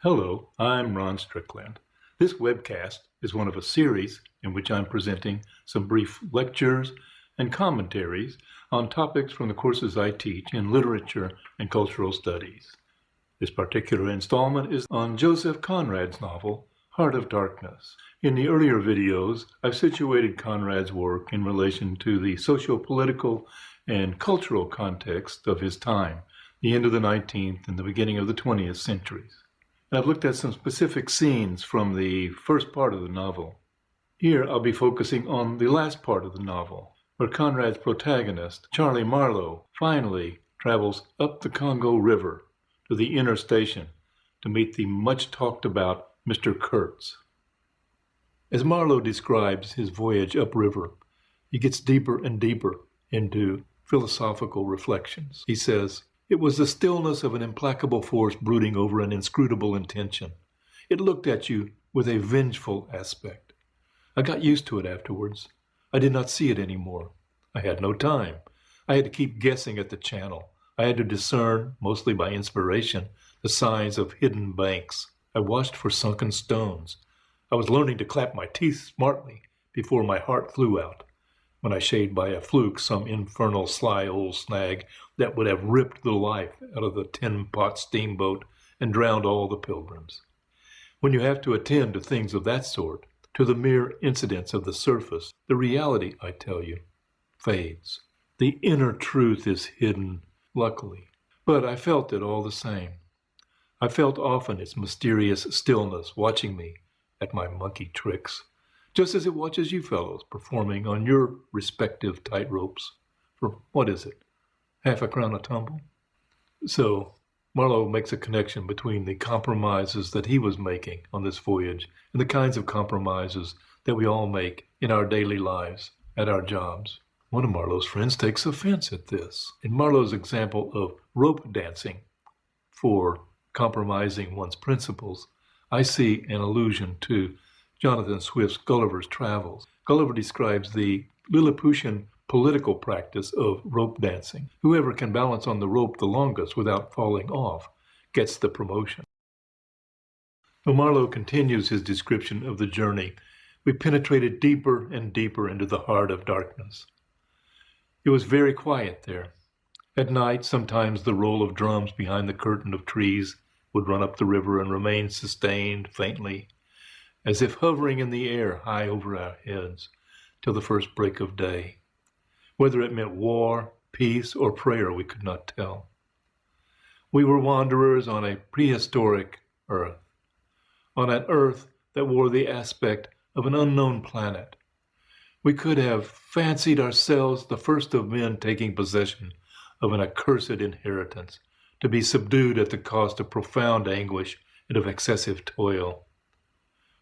Hello, I'm Ron Strickland. This webcast is one of a series in which I'm presenting some brief lectures and commentaries on topics from the courses I teach in literature and cultural studies. This particular installment is on Joseph Conrad's novel, Heart of Darkness. In the earlier videos, I've situated Conrad's work in relation to the socio-political and cultural context of his time, the end of the 19th and the beginning of the 20th centuries. I've looked at some specific scenes from the first part of the novel. Here I'll be focusing on the last part of the novel, where Conrad's protagonist, Charlie Marlowe, finally travels up the Congo River to the inner station to meet the much talked about Mr. Kurtz. As Marlowe describes his voyage upriver, he gets deeper and deeper into philosophical reflections. He says, "It was the stillness of an implacable force brooding over an inscrutable intention. It looked at you with a vengeful aspect. I got used to it afterwards. I did not see it anymore. I had no time. I had to keep guessing at the channel. I had to discern, mostly by inspiration, the signs of hidden banks. I watched for sunken stones. I was learning to clap my teeth smartly before my heart flew out, when I shaved by a fluke some infernal sly old snag that would have ripped the life out of the tin-pot steamboat and drowned all the pilgrims. When you have to attend to things of that sort, to the mere incidents of the surface, the reality, I tell you, fades. The inner truth is hidden, luckily. But I felt it all the same. I felt often its mysterious stillness watching me at my monkey tricks, just as it watches you fellows performing on your respective tightropes for, what is it, half a crown a tumble? So Marlowe makes a connection between the compromises that he was making on this voyage and the kinds of compromises that we all make in our daily lives, at our jobs. One of Marlowe's friends takes offense at this. In Marlowe's example of rope dancing for compromising one's principles, I see an allusion to Jonathan Swift's Gulliver's Travels. Gulliver describes the Lilliputian political practice of rope dancing. Whoever can balance on the rope the longest without falling off gets the promotion. When Marlowe continues his description of the journey, we penetrated deeper and deeper into the heart of darkness. It was very quiet there. At night, sometimes the roll of drums behind the curtain of trees would run up the river and remain sustained faintly, as if hovering in the air high over our heads till the first break of day. Whether it meant war, peace, or prayer, we could not tell. We were wanderers on a prehistoric earth, on an earth that wore the aspect of an unknown planet. We could have fancied ourselves the first of men taking possession of an accursed inheritance, to be subdued at the cost of profound anguish and of excessive toil.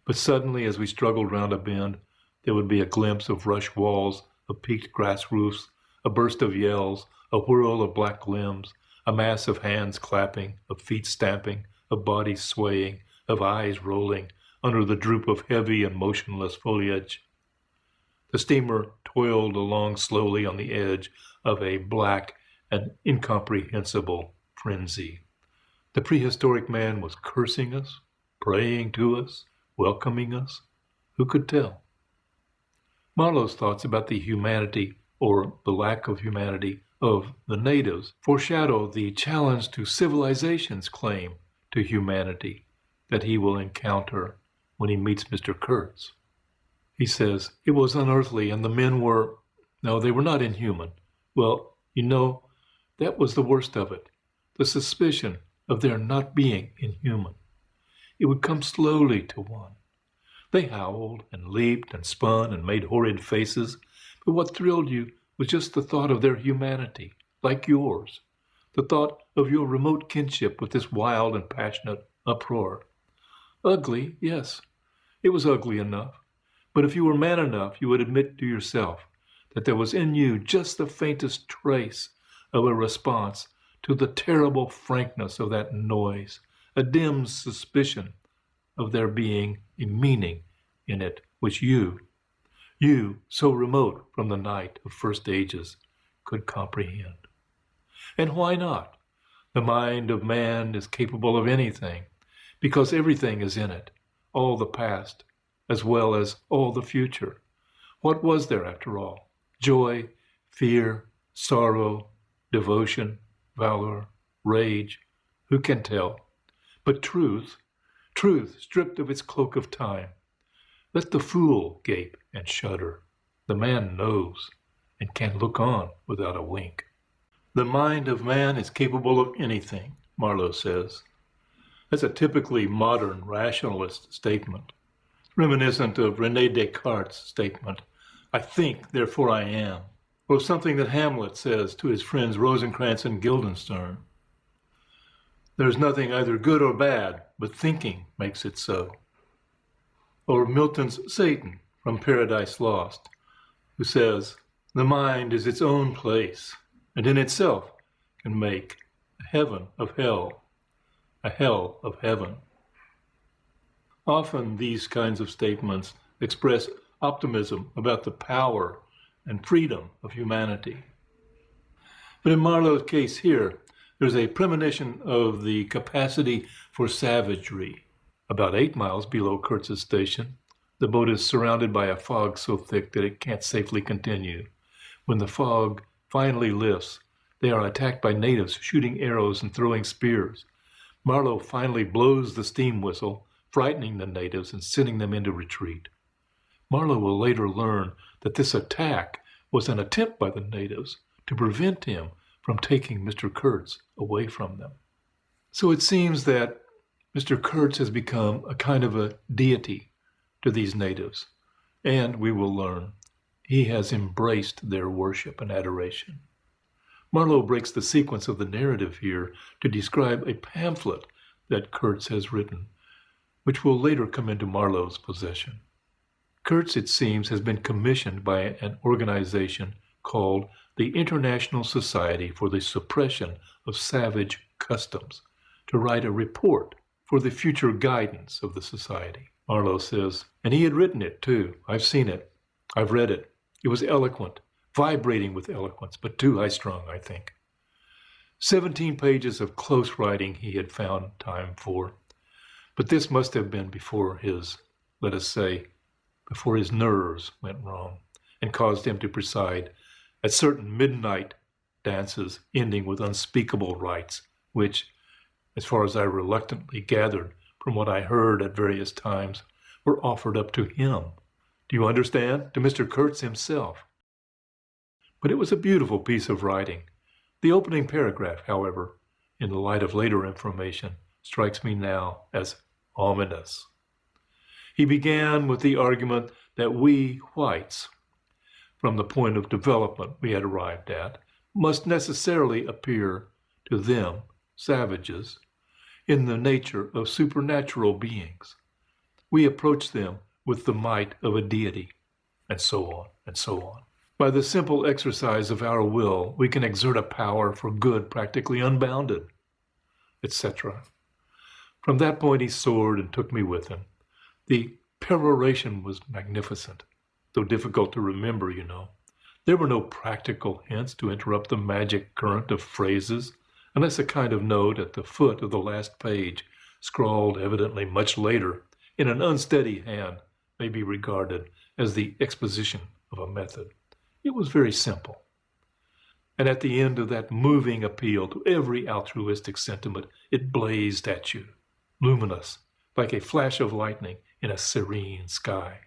But suddenly, as we struggled round a bend, there would be a glimpse of rush walls, of peaked grass roofs, a burst of yells, a whirl of black limbs, a mass of hands clapping, of feet stamping, of bodies swaying, of eyes rolling under the droop of heavy and motionless foliage. The steamer toiled along slowly on the edge of a black and incomprehensible frenzy. The prehistoric man was cursing us, praying to us, welcoming us. Who could tell? Marlowe's thoughts about the humanity, or the lack of humanity, of the natives foreshadow the challenge to civilization's claim to humanity that he will encounter when he meets Mr. Kurtz. He says, "It was unearthly, and the men were, no, they were not inhuman. Well, you know, that was the worst of it, the suspicion of their not being inhuman. It would come slowly to one. They howled and leaped and spun and made horrid faces, but what thrilled you was just the thought of their humanity, like yours, the thought of your remote kinship with this wild and passionate uproar. Ugly, yes, it was ugly enough, but if you were man enough, you would admit to yourself that there was in you just the faintest trace of a response to the terrible frankness of that noise, a dim suspicion of there being a meaning in it which you, so remote from the night of first ages, could comprehend. And why not? The mind of man is capable of anything, because everything is in it, all the past, as well as all the future. What was there after all? Joy, fear, sorrow, devotion, valor, rage, who can tell? But truth stripped of its cloak of time. Let the fool gape and shudder. The man knows and can look on without a wink. The mind of man is capable of anything, Marlowe says. That's a typically modern rationalist statement, reminiscent of René Descartes' statement, I think, therefore I am, or something that Hamlet says to his friends Rosencrantz and Guildenstern. There's nothing either good or bad, but thinking makes it so. Or Milton's Satan from Paradise Lost, who says, the mind is its own place, and in itself can make a heaven of hell, a hell of heaven. Often these kinds of statements express optimism about the power and freedom of humanity. But in Marlowe's case here, there's a premonition of the capacity for savagery. About 8 miles below Kurtz's station, the boat is surrounded by a fog so thick that it can't safely continue. When the fog finally lifts, they are attacked by natives shooting arrows and throwing spears. Marlowe finally blows the steam whistle, frightening the natives and sending them into retreat. Marlowe will later learn that this attack was an attempt by the natives to prevent him from taking Mr. Kurtz away from them. So it seems that Mr. Kurtz has become a kind of a deity to these natives, and we will learn he has embraced their worship and adoration. Marlowe breaks the sequence of the narrative here to describe a pamphlet that Kurtz has written, which will later come into Marlowe's possession. Kurtz, it seems, has been commissioned by an organization called the International Society for the Suppression of Savage Customs to write a report for the future guidance of the society. Marlowe says, and he had written it too. I've seen it. I've read it. It was eloquent, vibrating with eloquence, but too high-strung, I think. 17 pages of close writing he had found time for. But this must have been before his, let us say, before his nerves went wrong and caused him to preside at certain midnight dances ending with unspeakable rites, which, as far as I reluctantly gathered from what I heard at various times, were offered up to him. Do you understand? To Mr. Kurtz himself. But it was a beautiful piece of writing. The opening paragraph, however, in the light of later information, strikes me now as ominous. He began with the argument that we whites, from the point of development we had arrived at, must necessarily appear to them, savages, in the nature of supernatural beings. We approach them with the might of a deity, and so on, and so on. By the simple exercise of our will, we can exert a power for good practically unbounded, etc. From that point he soared and took me with him. The peroration was magnificent, though difficult to remember, you know. There were no practical hints to interrupt the magic current of phrases, unless a kind of note at the foot of the last page, scrawled evidently much later, in an unsteady hand, may be regarded as the exposition of a method. It was very simple. And at the end of that moving appeal to every altruistic sentiment, it blazed at you, luminous, like a flash of lightning in a serene sky.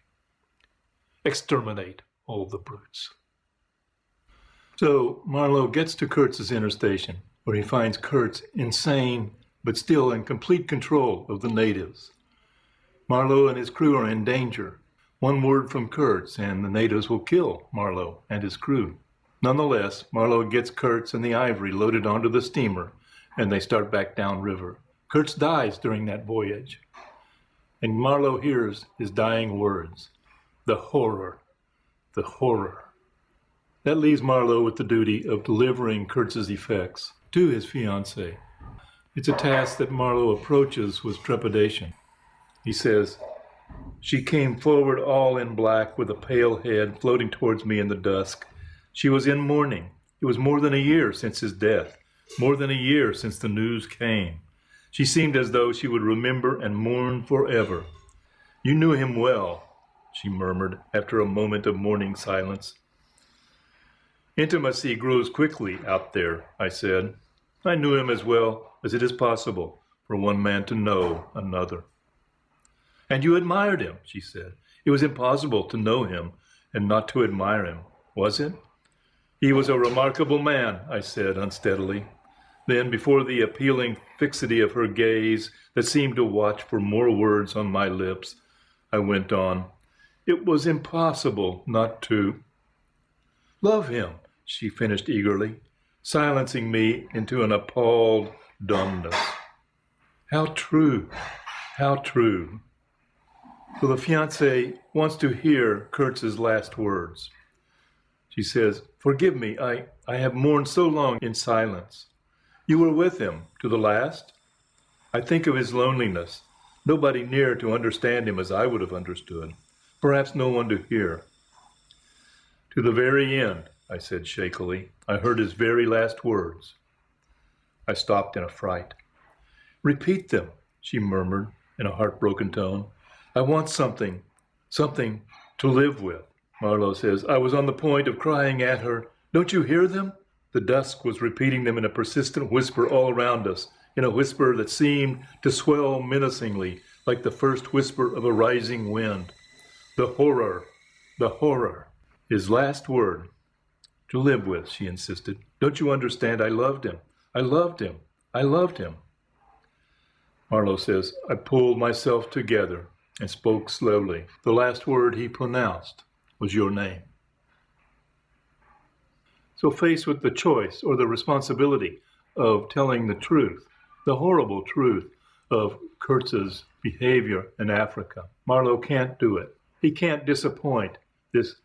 Exterminate all the brutes. So Marlowe gets to Kurtz's inner station, where he finds Kurtz insane, but still in complete control of the natives. Marlowe and his crew are in danger. One word from Kurtz, and the natives will kill Marlowe and his crew. Nonetheless, Marlowe gets Kurtz and the ivory loaded onto the steamer, and they start back downriver. Kurtz dies during that voyage, and Marlowe hears his dying words, the horror, the horror. That leaves Marlowe with the duty of delivering Kurtz's effects to his fiancée. It's a task that Marlowe approaches with trepidation. He says, "She came forward all in black with a pale head floating towards me in the dusk. She was in mourning. It was more than a year since his death, more than a year since the news came. She seemed as though she would remember and mourn forever. You knew him well, she murmured after a moment of mourning silence. Intimacy grows quickly out there, I said. I knew him as well as it is possible for one man to know another. And you admired him, she said. It was impossible to know him and not to admire him, was it? He was a remarkable man, I said unsteadily. Then, before the appealing fixity of her gaze that seemed to watch for more words on my lips, I went on. It was impossible not to love him, she finished eagerly, silencing me into an appalled dumbness. How true, how true. So the fiancé wants to hear Kurtz's last words. She says, forgive me, I have mourned so long in silence. You were with him to the last? I think of his loneliness, nobody near to understand him as I would have understood, perhaps no one to hear. To the very end, I said shakily. I heard his very last words. I stopped in a fright. Repeat them, she murmured in a heartbroken tone. I want something to live with. Marlowe says, I was on the point of crying at her. Don't you hear them? The dusk was repeating them in a persistent whisper all around us, in a whisper that seemed to swell menacingly, like the first whisper of a rising wind. The horror. His last word. To live with, she insisted. Don't you understand? I loved him. I loved him. I loved him. Marlowe says, I pulled myself together and spoke slowly. The last word he pronounced was your name. So faced with the choice or the responsibility of telling the truth, the horrible truth of Kurtz's behavior in Africa, Marlowe can't do it. He can't disappoint this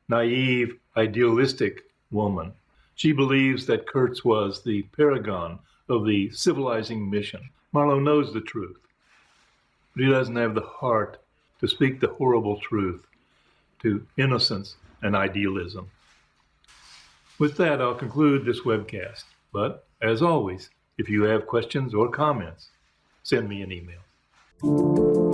naive, idealistic woman. She believes that Kurtz was the paragon of the civilizing mission. Marlowe knows the truth, but he doesn't have the heart to speak the horrible truth to innocence and idealism. With that, I'll conclude this webcast. But, as always, if you have questions or comments, send me an email.